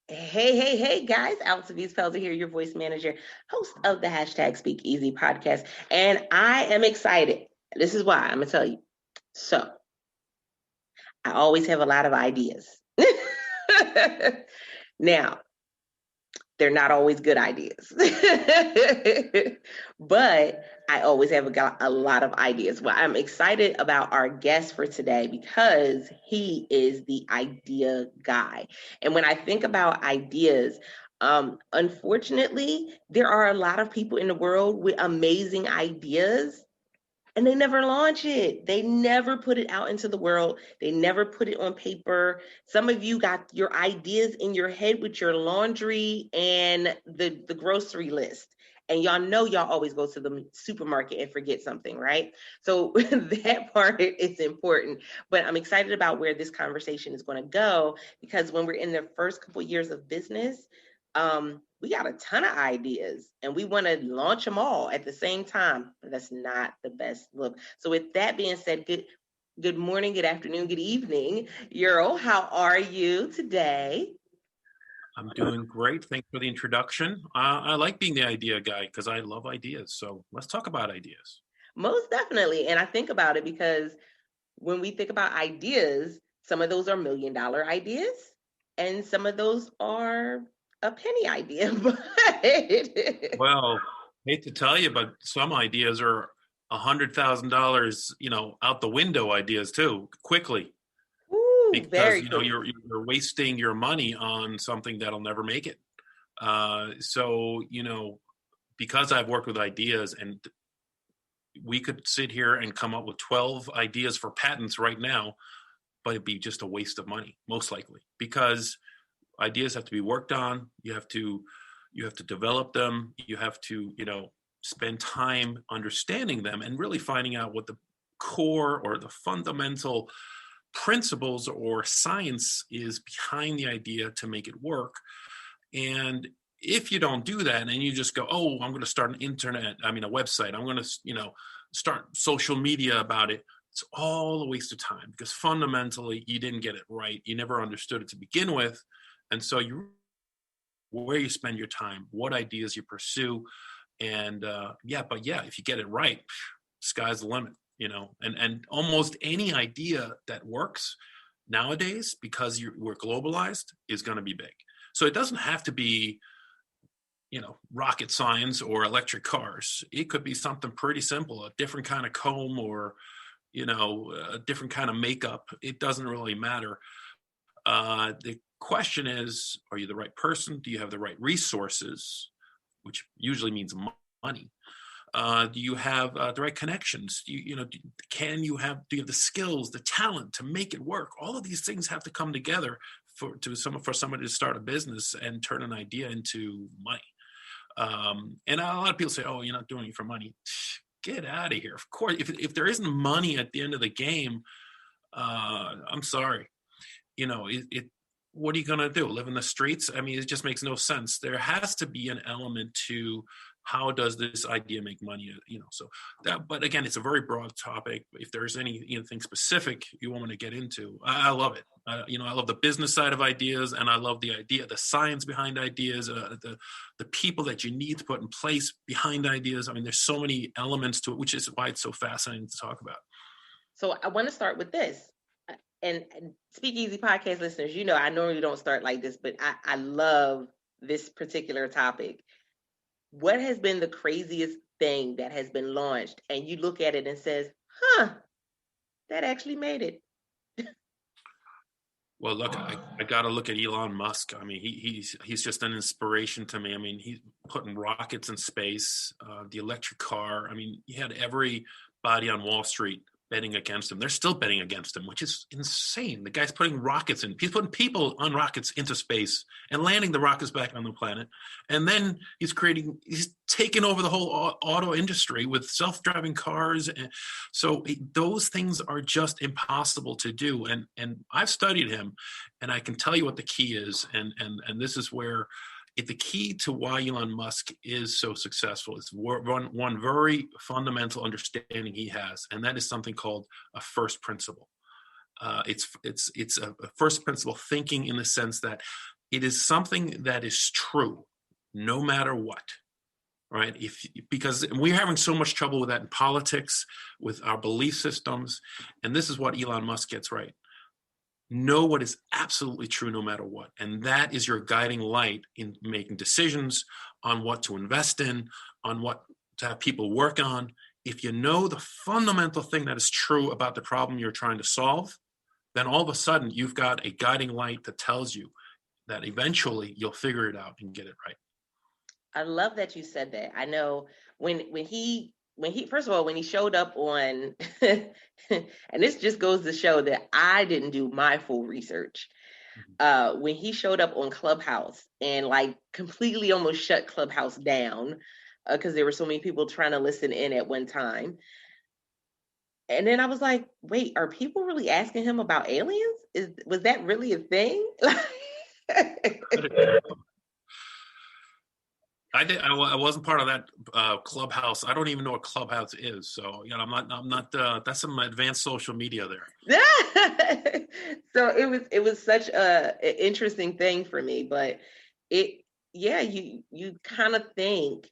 Hey, guys. Altovise here, your voice manager, host of the #SpeakEasy Podcast. And I am excited. This is why I'm going to tell you. So, I always have a lot of ideas. Now, they're not always good ideas. But I always have a lot of ideas. Well, I'm excited about our guest for today because he is the idea guy. And when I think about ideas, unfortunately, there are a lot of people in the world with amazing ideas, and they never launch it. They never put it out into the world. They never put it on paper. Some of you got your ideas in your head with your laundry and the grocery list. And y'all always go to the supermarket and forget something, right? So that part is important. But I'm excited about where this conversation is going to go, because when we're in the first couple of years of business, we got a ton of ideas and we want to launch them all at the same time. That's not the best look. So with that being said, good morning, good afternoon, good evening. Jarl, how are you today? I'm doing great. Thanks for the introduction. I like being the idea guy because I love ideas. So let's talk about ideas. Most definitely. And I think about it because when we think about ideas, some of those are $1 million ideas and some of those are a penny idea. Well, hate to tell you, but some ideas are $100,000, out the window ideas too, quickly. Ooh, because you're wasting your money on something that'll never make it. So because I've worked with ideas, and we could sit here and come up with 12 ideas for patents right now, but it'd be just a waste of money, most likely, because ideas have to be worked on. You have to develop them. You have to, spend time understanding them and really finding out what the core or the fundamental principles or science is behind the idea to make it work. And if you don't do that and you just go, oh, I'm going to start a website, I'm going to, start social media about it, it's all a waste of time, because fundamentally you didn't get it right. You never understood it to begin with. And so where you spend your time, what ideas you pursue. And if you get it right, sky's the limit. And almost any idea that works nowadays, because we're globalized, is going to be big. So it doesn't have to be, rocket science or electric cars. It could be something pretty simple, a different kind of comb, or, a different kind of makeup. It doesn't really matter. The question is, are you the right person? Do you have the right resources, which usually means money? Do you have the right connections? Do you have the skills, the talent to make it work? All of these things have to come together for somebody to start a business and turn an idea into money. And a lot of people say, "Oh, you're not doing it for money." Get out of here! Of course, if there isn't money at the end of the game, I'm sorry. What are you going to do? Live in the streets? I mean, it just makes no sense. There has to be an element to how does this idea make money? But again, it's a very broad topic. If there's anything specific you want me to get into, I love it. I love the business side of ideas, and I love the science behind ideas, the people that you need to put in place behind ideas. I mean, there's so many elements to it, which is why it's so fascinating to talk about. So I want to start with this. And SpeakEasy Podcast listeners, I normally don't start like this, but I love this particular topic. What has been the craziest thing that has been launched and you look at it and says, that actually made it? Well, look, I got to look at Elon Musk. I mean, he's just an inspiration to me. I mean, he's putting rockets in space, the electric car. I mean, he had everybody on Wall Street betting against him. They're still betting against him, which is insane. The guy's putting rockets in. He's putting people on rockets into space and landing the rockets back on the planet. And then he's taking over the whole auto industry with self-driving cars. And so those things are just impossible to do. And I've studied him, and I can tell you what the key is. And this is where the key to why Elon Musk is so successful is one very fundamental understanding he has, and that is something called a first principle. It's a first principle thinking, in the sense that it is something that is true no matter what. Right? Because we're having so much trouble with that in politics, with our belief systems. And this is what Elon Musk gets right. Know what is absolutely true no matter what. And that is your guiding light in making decisions on what to invest in, on what to have people work on. If you know the fundamental thing that is true about the problem you're trying to solve, then all of a sudden you've got a guiding light that tells you that eventually you'll figure it out and get it right. I love that you said that. I know when he first of all, when he showed up on and this just goes to show that I didn't do my full research. When he showed up on Clubhouse and like completely almost shut Clubhouse down because there were so many people trying to listen in at one time. And then I was like, wait, are people really asking him about aliens? Was that really a thing? I wasn't part of that Clubhouse. I don't even know what Clubhouse is. So, I'm not that's some advanced social media there. So it was such an interesting thing for me, but you kind of think,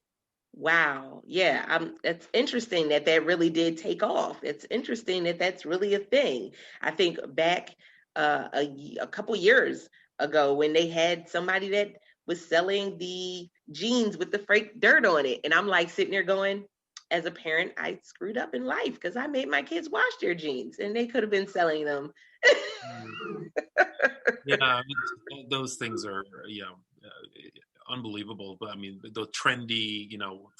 wow, it's interesting that really did take off. It's interesting that that's really a thing. I think back a couple years ago when they had somebody that was selling the jeans with the fake dirt on it. And I'm like sitting there going, as a parent, I screwed up in life because I made my kids wash their jeans and they could have been selling them. Yeah, those things are, unbelievable. But I mean, the trendy,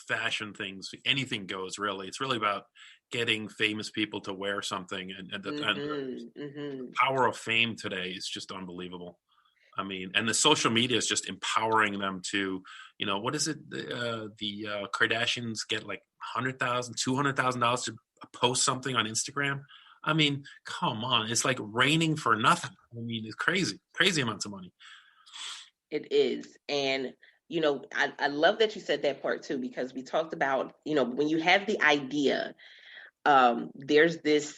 fashion things, anything goes really. It's really about getting famous people to wear something. And the power of fame today is just unbelievable. I mean, and the social media is just empowering them to, what is it? The Kardashians get like $100,000, $200,000 to post something on Instagram. I mean, come on. It's like raining for nothing. I mean, it's crazy amounts of money. It is. And, I love that you said that part too, because we talked about, when you have the idea, there's this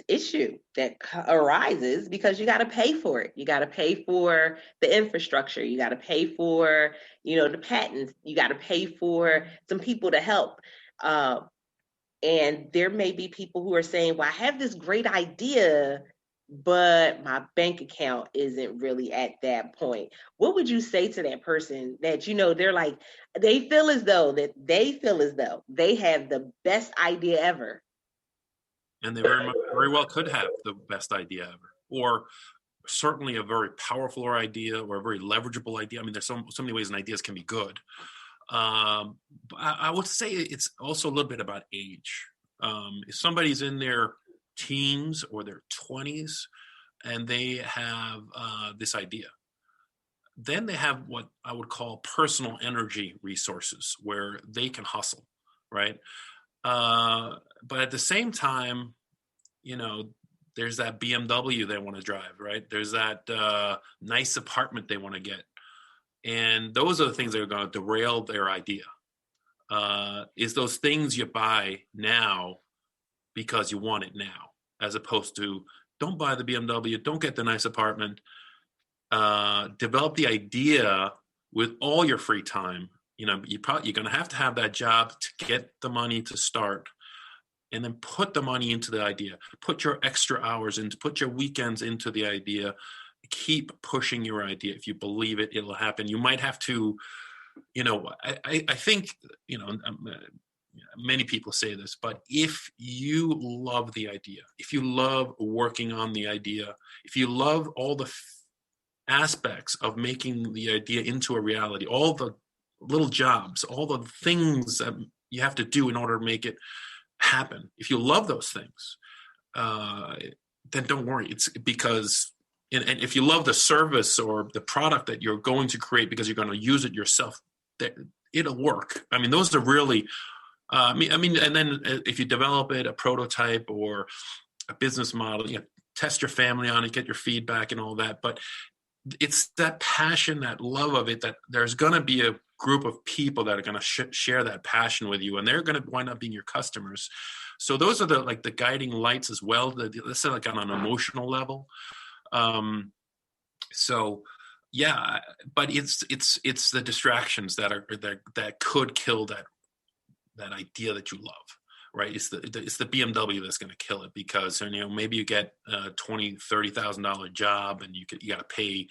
issue that arises because you got to pay for it. You got to pay for the infrastructure. You got to pay for, the patents. You got to pay for some people to help. And there may be people who are saying, well, I have this great idea, but my bank account isn't really at that point. What would you say to that person that, they're like, they feel as though they have the best idea ever? And they very well could have the best idea ever, or certainly a very powerful idea or a very leverageable idea. I mean, there's so many ways an ideas can be good. But I would say it's also a little bit about age. If somebody's in their teens or their 20s and they have this idea, then they have what I would call personal energy resources where they can hustle, right? But at the same time, there's that BMW they want to drive, right? There's that nice apartment they want to get. And those are the things that are going to derail their idea. Is those things you buy now because you want it now, as opposed to don't buy the BMW, don't get the nice apartment. Develop the idea with all your free time. You're going to have that job to get the money to start, and then put the money into the idea. Put your extra hours into, put your weekends into the idea. Keep pushing your idea. If you believe it, it'll happen. You might have to, I think, many people say this, but if you love the idea, if you love working on the idea, if you love all the aspects of making the idea into a reality, all the little jobs, all the things that you have to do in order to make it happen, if you love those things, then don't worry. It's because, and if you love the service or the product that you're going to create because you're going to use it yourself, that it'll work. I mean, those are really, and then if you develop it, a prototype or a business model, test your family on it, get your feedback and all that. But it's that passion, that love of it, that there's going to be a group of people that are going to share that passion with you, and they're going to wind up being your customers. So those are the guiding lights as well. Let's say like on an emotional level. So Yeah, but it's the distractions that could kill that idea that you love, right? It's the BMW that's going to kill it, because maybe you get a $20,000-$30,000 job and you got to pay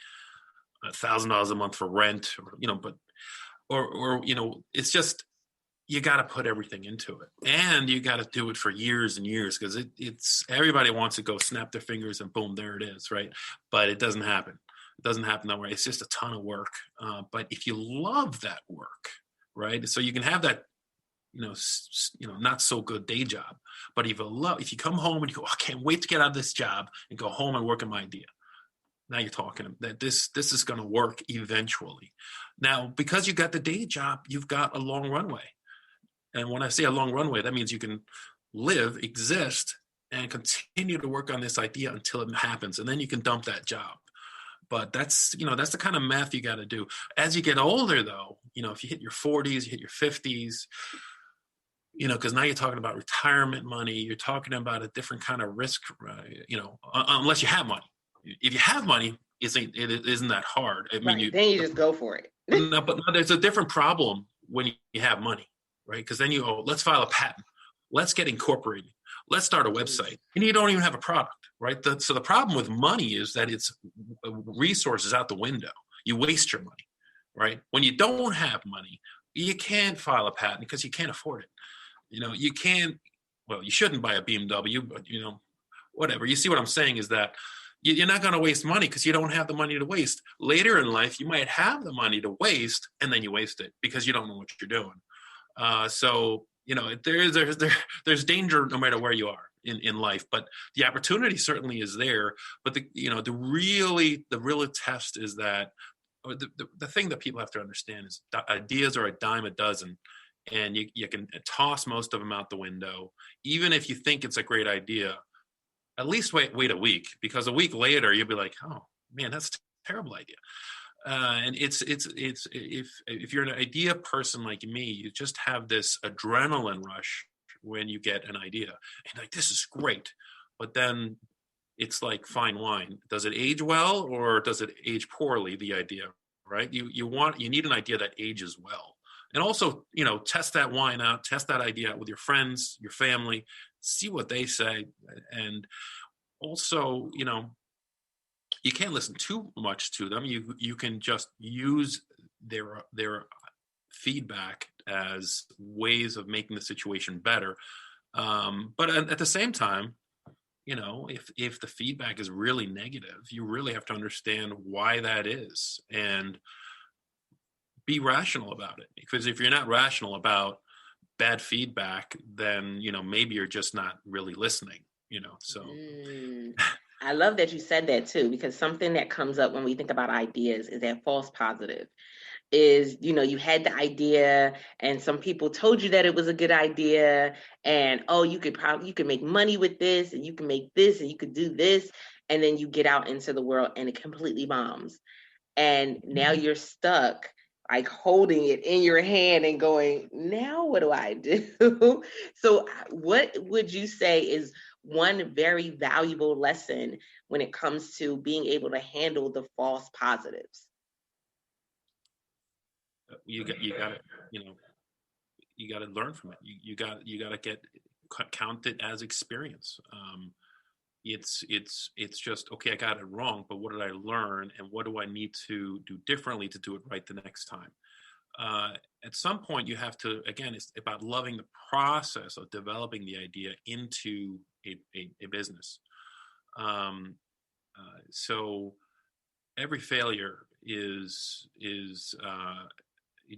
$1,000 a month for rent, or it's just, you got to put everything into it, and you got to do it for years and years, because it's everybody wants to go snap their fingers and boom, there it is, right? But it doesn't happen. It doesn't happen that way. It's just a ton of work. But if you love that work, right? So you can have that, not so good day job. But if you come home and you go, I can't wait to get out of this job and go home and work on my idea. Now you're talking that this is going to work eventually. Now, because you got the day job, you've got a long runway. And when I say a long runway, that means you can live, exist, and continue to work on this idea until it happens. And then you can dump that job. But that's the kind of math you got to do. As you get older, though, if you hit your 40s, you hit your 50s, because now you're talking about retirement money. You're talking about a different kind of risk, unless you have money. If you have money, it isn't that hard. I mean, then you just go for it. but there's a different problem when you have money, right? Because then let's file a patent. Let's get incorporated. Let's start a website. And you don't even have a product, right? So the problem with money is that it's resources out the window. You waste your money, right? When you don't have money, you can't file a patent because you can't afford it. You can't, you shouldn't buy a BMW, but, whatever. You see what I'm saying is that you're not going to waste money because you don't have the money to waste. Later in life, you might have the money to waste, and then you waste it because you don't know what you're doing. So there's danger no matter where you are in life, but the opportunity certainly is there. But the real test is that, or the thing that people have to understand is ideas are a dime a dozen, and you can toss most of them out the window. Even if you think it's a great idea, at least wait a week, because a week later you'll be like, oh man, that's a terrible idea. And it's if you're an idea person like me, you just have this adrenaline rush when you get an idea, and like, this is great. But then it's like fine wine. Does it age well or does it age poorly? The idea, right? You need an idea that ages well. And also, test that wine out, test that idea out with your friends, your family, see what they say. And also, you can't listen too much to them. You can just use their feedback as ways of making the situation better. But at the same time, if the feedback is really negative, you really have to understand why that is and be rational about it. Because if you're not rational about bad feedback, then maybe you're just not really listening. So. I love that you said that too, because something that comes up when we think about ideas is that false positive. Is, you had the idea and some people told you that it was a good idea, and you could make money with this, and you can make this, and you could do this, and then you get out into the world and it completely bombs. And now you're stuck, like holding it in your hand and going, now what do I do? So what would you say is one very valuable lesson when it comes to being able to handle the false positives? You got to learn from it. You got to count it as experience. It's just, okay, I got it wrong, but what did I learn, and what do I need to do differently to do it right the next time? At some point you have to, again, it's about loving the process of developing the idea into a business. So every failure is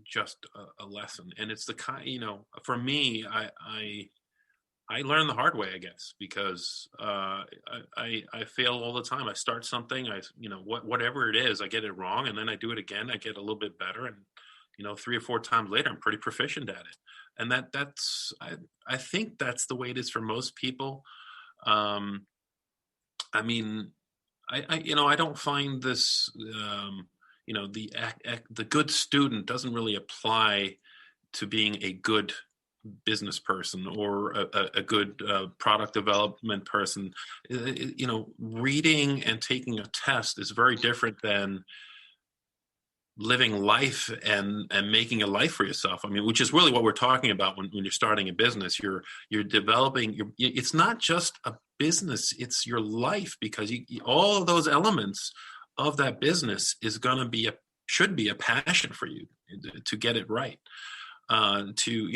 just a lesson, and it's the kind, for me, I learn the hard way, I guess, because I fail all the time. I start something, whatever it is, I get it wrong, and then I do it again. I get a little bit better, and 3 or 4 times later, I'm pretty proficient at it. And I think that's the way it is for most people. I don't find this, the good student doesn't really apply to being a good business person or a good product development person. Reading and taking a test is very different than living life and making a life for yourself. I mean, which is really what we're talking about when you're starting a business. You're developing. It's not just a business; it's your life, because all of those elements of that business is going to should be a passion for you to get it right. To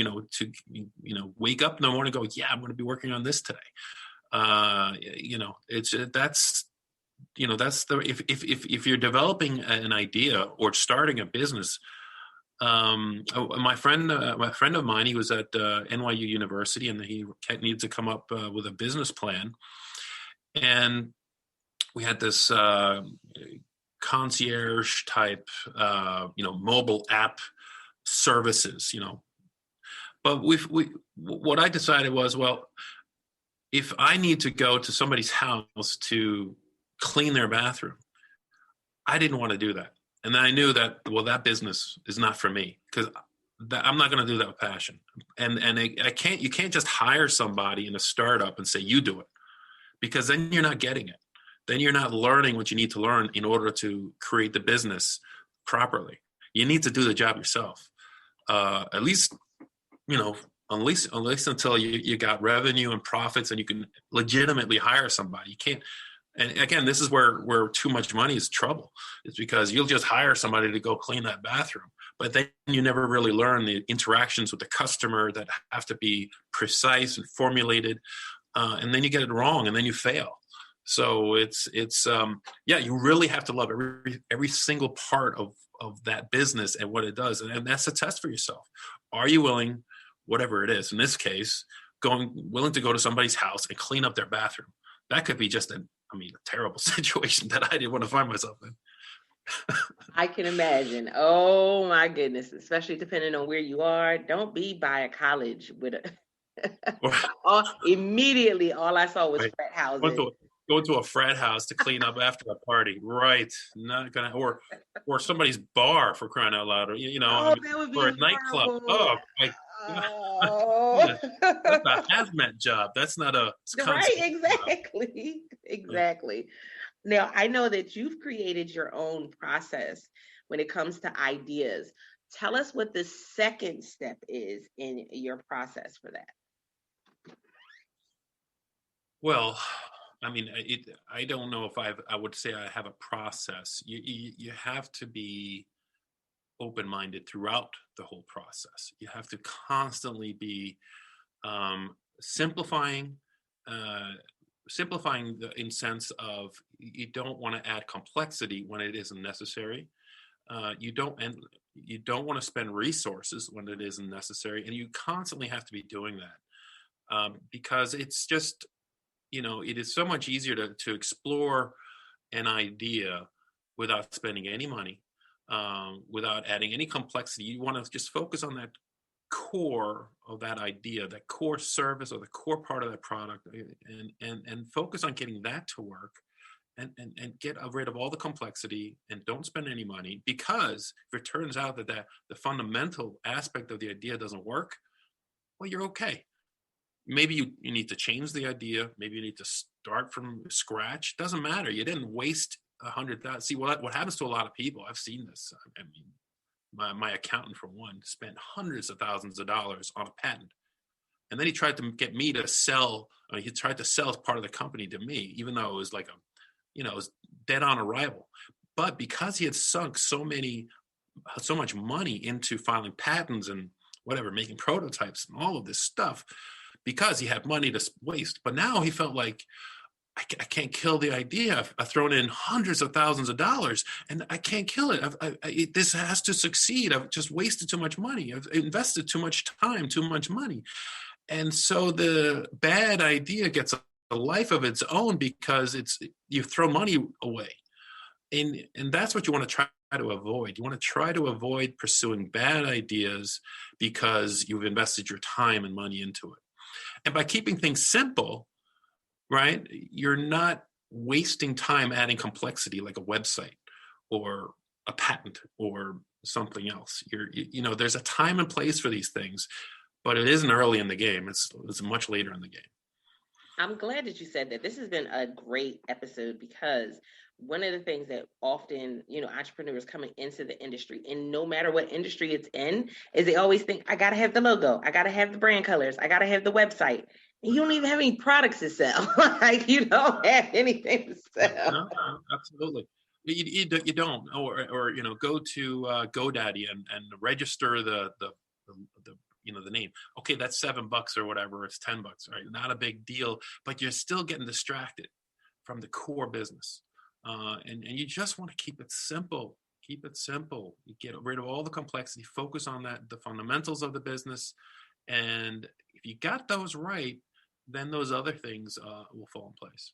wake up in the morning and go, yeah, I'm going to be working on this today. If you're developing an idea or starting a business. My friend of mine, he was at NYU University, and he needed to come up with a business plan, and we had this concierge type, mobile app services, but what I decided was, well, if I need to go to somebody's house to clean their bathroom, I didn't want to do that. And then I knew that, well, that business is not for me, because I'm not going to do that with passion. And you can't just hire somebody in a startup and say, you do it, because then you're not getting it. Then you're not learning what you need to learn in order to create the business properly. You need to do the job yourself. At least until you got revenue and profits and you can legitimately hire somebody. You can't. And again, this is where too much money is trouble. It's because you'll just hire somebody to go clean that bathroom, but then you never really learn the interactions with the customer that have to be precise and formulated, and then you get it wrong, and then you fail. So you really have to love every single part of that business and what it does, and that's a test for yourself. Are you willing, whatever it is, in this case, willing to go to somebody's house and clean up their bathroom? That could be just a terrible situation that I didn't want to find myself in. I can imagine. Oh my goodness, especially depending on where you are. Don't be by a college with immediately all I saw was right. frat houses. Go to a frat house to clean up after a party, right? Not gonna, or somebody's bar, for crying out loud, or that would be or a nightclub. Oh, that's a hazmat job. That's not a right. Exactly. Now, I know that you've created your own process when it comes to ideas. Tell us what the second step is in your process for that. Well, I don't know if I would say I have a process. You have to be open-minded throughout the whole process. You have to constantly be simplifying in sense of you don't want to add complexity when it isn't necessary. You don't want to spend resources when it isn't necessary, and you constantly have to be doing that because it's just, it is so much easier to explore an idea without spending any money, without adding any complexity. You want to just focus on that core of that idea, that core service or the core part of that product, and focus on getting that to work, and get rid of all the complexity and don't spend any money. Because if it turns out that the fundamental aspect of the idea doesn't work, well, you're okay. Maybe you need to change the idea. Maybe you need to start from scratch. Doesn't matter. You didn't waste $100,000. See, what happens to a lot of people, I've seen this. My accountant, for one, spent hundreds of thousands of dollars on a patent. And then he tried to get me to sell. He tried to sell part of the company to me, even though it was like it was dead on arrival. But because he had sunk so much money into filing patents and whatever, making prototypes and all of this stuff, because he had money to waste. But now he felt like, I can't kill the idea. I've thrown in hundreds of thousands of dollars and I can't kill it. This has to succeed. I've just wasted too much money. I've invested too much time, too much money. And so the bad idea gets a life of its own because you've thrown money away. And that's what you want to try to avoid. You want to try to avoid pursuing bad ideas because you've invested your time and money into it. And by keeping things simple, right, you're not wasting time adding complexity like a website or a patent or something else. There's a time and place for these things, but it isn't early in the game. It's much later in the game. I'm glad that you said that. This has been a great episode because one of the things that often, entrepreneurs coming into the industry, and no matter what industry it's in, is they always think, I got to have the logo, I got to have the brand colors, I got to have the website. And you don't even have any products to sell. Like, you don't have anything to sell. No, absolutely. You don't, or go to GoDaddy and register the name. Okay, that's $7 or whatever. It's $10, right? Not a big deal, but you're still getting distracted from the core business, and you just want to keep it simple. Keep it simple. You get rid of all the complexity. Focus on the fundamentals of the business, and if you got those right, then those other things will fall in place.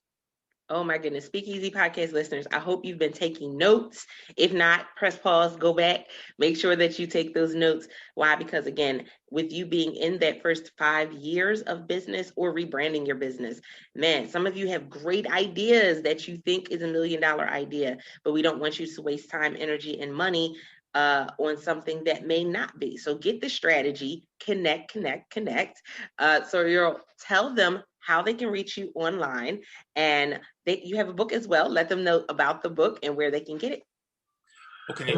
Oh my goodness. SpeakEasy Podcast listeners, I hope you've been taking notes. If not, press pause, go back, make sure that you take those notes. Why? Because again, with you being in that first 5 years of business or rebranding your business, man, some of you have great ideas that you think is $1 million idea, but we don't want you to waste time, energy, and money on something that may not be. So get the strategy, connect. So you'll tell them how they can reach you online, and you have a book as well. Let them know about the book and where they can get it. Okay.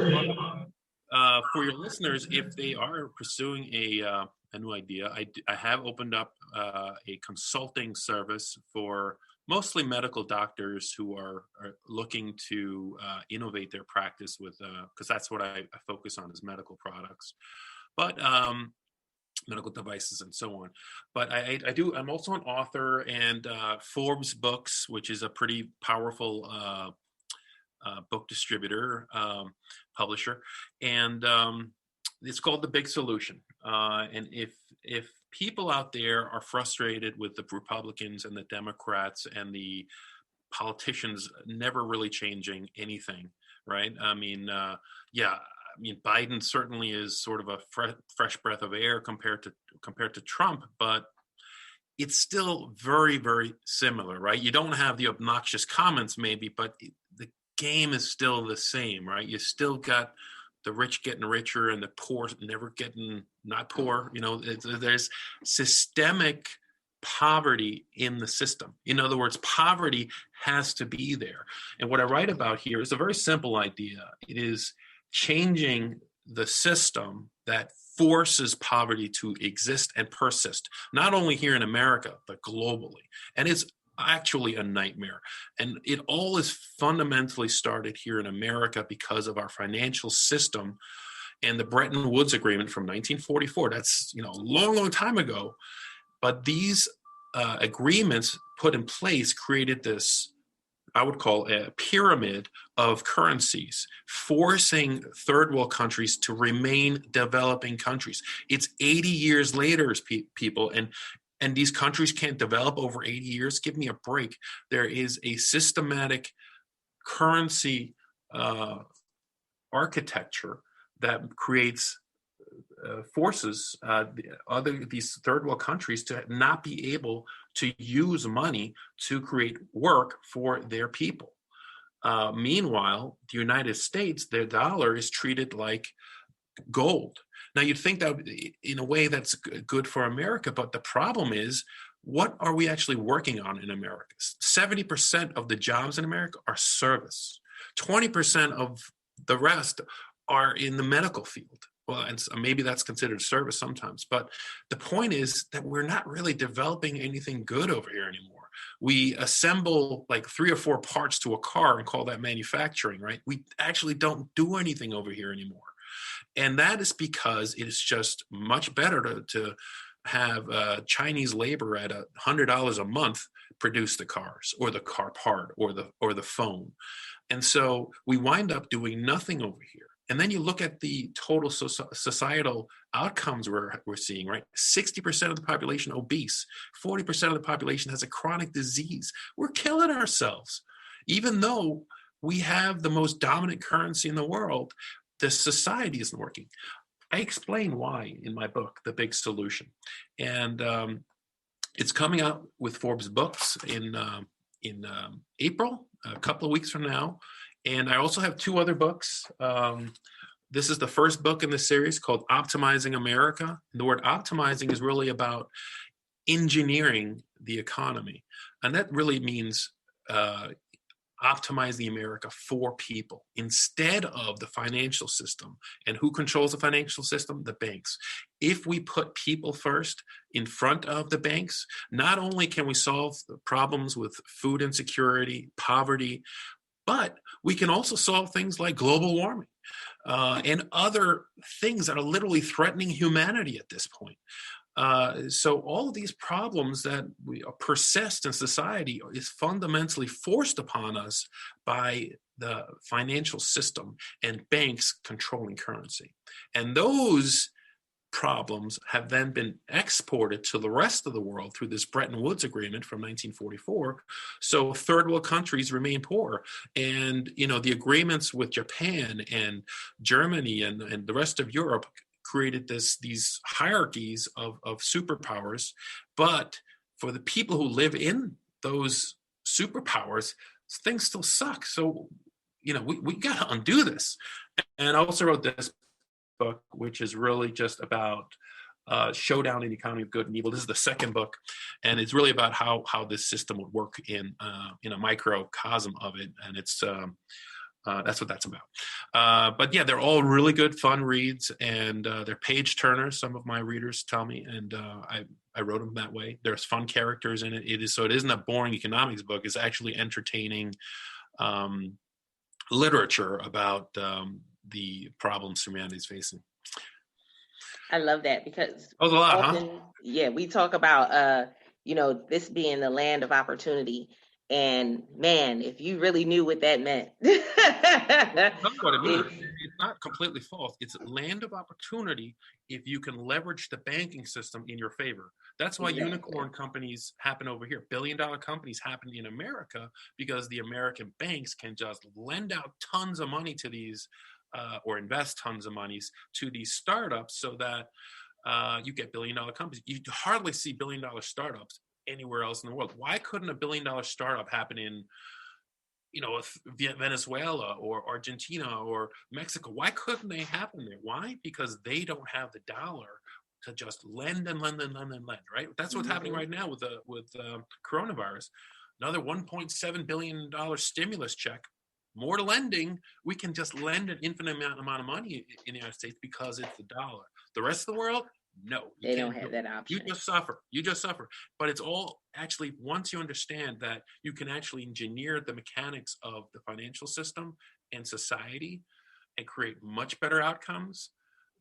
For your listeners, if they are pursuing a new idea, I have opened up a consulting service for mostly medical doctors who are looking to innovate their practice with, because that's what I focus on, is medical products, but medical devices and so on. But I'm also an author, and Forbes Books, which is a pretty powerful book distributor, publisher, and it's called The Big Solution. And if people out there are frustrated with the Republicans and the Democrats and the politicians never really changing anything, right? I mean, Biden certainly is sort of a fresh breath of air compared to Trump, but it's still very, very similar, right? You don't have the obnoxious comments maybe, but the game is still the same, right? You still got the rich getting richer and the poor never getting not poor. There's systemic poverty in the system. In other words, poverty has to be there. And what I write about here is a very simple idea. It is changing the system that forces poverty to exist and persist, not only here in America, but globally. And it's actually a nightmare. And it all is fundamentally started here in America because of our financial system and the Bretton Woods Agreement from 1944. That's, a long, long time ago. But these agreements put in place created this, I would call, a pyramid of currencies, forcing third world countries to remain developing countries. It's 80 years later, people, and these countries can't develop over 80 years. Give me a break. There is a systematic currency architecture that creates forces these third world countries to not be able to use money to create work for their people. Meanwhile, the United States, their dollar is treated like gold. Now, you'd think that in a way that's good for America, but the problem is, what are we actually working on in America? 70% of the jobs in America are service. 20% of the rest are in the medical field. Well, and maybe that's considered service sometimes, but the point is that we're not really developing anything good over here anymore. We assemble like 3 or 4 parts to a car and call that manufacturing, right? We actually don't do anything over here anymore. And that is because it is just much better to have Chinese labor at $100 a month produce the cars or the car part or the phone. And so we wind up doing nothing over here. And then you look at the total societal outcomes we're seeing, right? 60% of the population obese, 40% of the population has a chronic disease. We're killing ourselves. Even though we have the most dominant currency in the world, the society isn't working. I explain why in my book, The Big Solution. And it's coming out with Forbes Books in April, a couple of weeks from now. And I also have 2 other books. This is the first book in the series called Optimizing America. The word optimizing is really about engineering the economy. And that really means optimize the America for people instead of the financial system. And who controls the financial system? The banks. If we put people first in front of the banks, not only can we solve the problems with food insecurity, poverty, but we can also solve things like global warming and other things that are literally threatening humanity at this point. So all of these problems that we persist in society is fundamentally forced upon us by the financial system and banks controlling currency. And those problems have then been exported to the rest of the world through this Bretton Woods Agreement from 1944. So third world countries remain poor. And, the agreements with Japan and Germany and the rest of Europe created these hierarchies of superpowers. But for the people who live in those superpowers, things still suck. So, we got to undo this. And I also wrote this book, which is really just about showdown in the economy of good and evil. This is the second book, and it's really about how this system would work in a microcosm of it. And it's that's what that's about. But yeah, they're all really good, fun reads, and they're page turners. Some of my readers tell me, and I wrote them that way. There's fun characters in it. It isn't a boring economics book. It's actually entertaining literature about the problems humanity is facing. I love that because that was a lot, often, yeah, we talk about this being the land of opportunity. And man, if you really knew what that meant. That's what it means. It's not completely false. It's a land of opportunity if you can leverage the banking system in your favor. That's why unicorn companies happen over here. billion-dollar companies happen in America because the American banks can just lend out tons of money to these or invest tons of monies to these startups so that you get billion-dollar companies. You hardly see billion-dollar startups anywhere else in the world. Why couldn't a billion-dollar startup happen in, Venezuela or Argentina or Mexico? Why couldn't they happen there? Why? Because they don't have the dollar to just lend and lend and lend and lend, right? That's what's happening right now with coronavirus. Another $1.7 billion stimulus check. More lending, we can just lend an infinite amount of money in the United States because it's the dollar. The rest of the world, no. They don't have that option. You just suffer. But it's all actually, once you understand that you can actually engineer the mechanics of the financial system and society and create much better outcomes,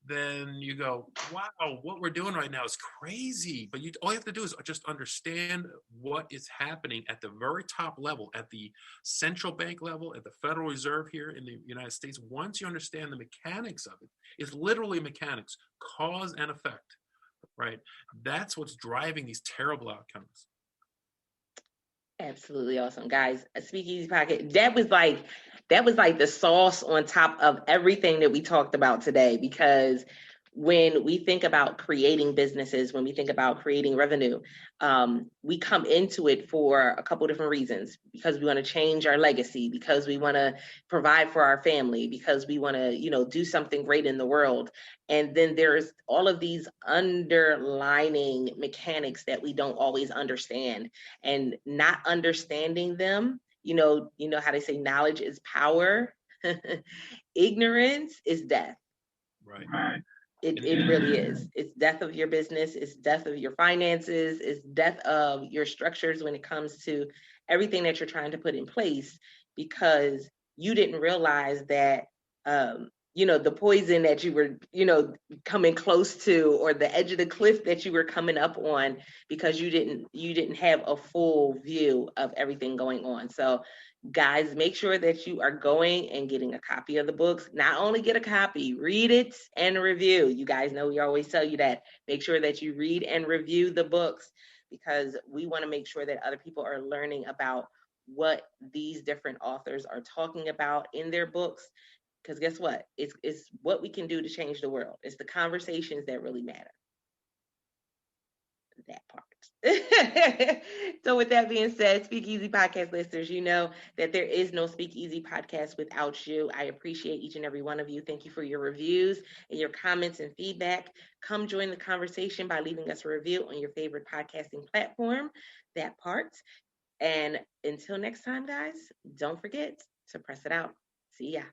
then you go, wow, what we're doing right now is crazy. But all you have to do is just understand what is happening at the very top level, at the central bank level, at the Federal Reserve here in the United States. Once you understand the mechanics of it, it's literally mechanics, cause and effect, right? That's what's driving these terrible outcomes. Absolutely awesome, guys. A SpeakEasy Podcast. That was like the sauce on top of everything that we talked about today, because when we think about creating businesses, when we think about creating revenue, we come into it for a couple different reasons. Because we want to change our legacy, because we want to provide for our family, because we want to, do something great in the world. And then there's all of these underlining mechanics that we don't always understand, and not understanding them. You know how they say knowledge is power. Ignorance is death. Right. It really is. It's death of your business. It's death of your finances. It's death of your structures when it comes to everything that you're trying to put in place, because you didn't realize that, the poison that you were, coming close to, or the edge of the cliff that you were coming up on, because you didn't have a full view of everything going on. So guys, make sure that you are going and getting a copy of the books. Not only get a copy, read it and review. You guys know we always tell you that. Make sure that you read and review the books, because we want to make sure that other people are learning about what these different authors are talking about in their books. Because guess what? It's what we can do to change the world. It's the conversations that really matter. That part. So with that being said, SpeakEasy Podcast listeners, you know that there is no SpeakEasy Podcast without you. I appreciate each and every one of you. Thank you for your reviews and your comments and feedback. Come join the conversation by leaving us a review on your favorite podcasting platform. That part. And until next time, guys, don't forget to press it out. See ya.